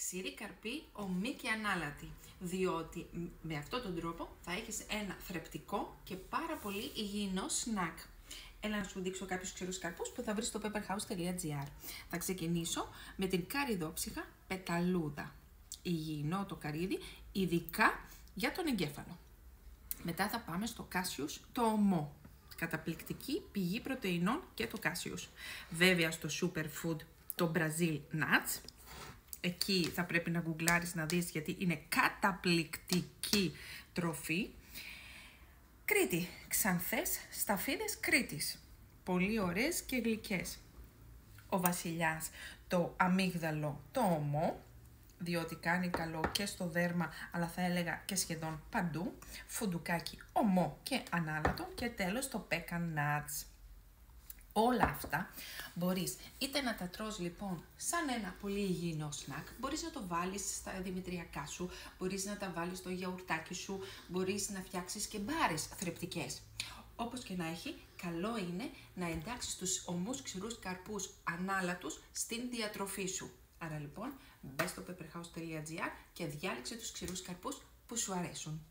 Ξηρή καρπή, ομή και ανάλατη, διότι με αυτόν τον τρόπο θα έχεις ένα θρεπτικό και πάρα πολύ υγιεινό σνακ. Έλα να σου δείξω κάποιους ξηρούς καρπούς που θα βρεις στο pepperhouse.gr. Θα ξεκινήσω με την καρυδόψυχα πεταλούδα. Υγιεινό το καρύδι, ειδικά για τον εγκέφαλο. Μετά θα πάμε στο Cassius το ομό. Καταπληκτική πηγή πρωτεϊνών και το Cassius. Βέβαια στο superfood το Brazil nuts. Εκεί θα πρέπει να γκουγκλάρεις να δεις γιατί είναι καταπληκτική τροφή. Κρήτη, ξανθές σταφίδες Κρήτης. Πολύ ωραίες και γλυκές. Ο βασιλιάς, το αμύγδαλο, το ομό, διότι κάνει καλό και στο δέρμα, αλλά θα έλεγα και σχεδόν παντού. Φουντουκάκι, ομό και ανάλατο και τέλος το pecan nuts. Όλα αυτά μπορείς είτε να τα τρως λοιπόν σαν ένα πολύ υγιεινό σνακ, μπορείς να το βάλεις στα δημητριακά σου, μπορείς να τα βάλεις στο γιαουρτάκι σου, μπορείς να φτιάξεις και μπάρες θρεπτικές. Όπως και να έχει, καλό είναι να εντάξεις τους ομούς ξηρούς καρπούς ανάλατους στην διατροφή σου. Άρα λοιπόν, μπες στο pepperhouse.gr και διάλεξε τους ξηρούς καρπούς που σου αρέσουν.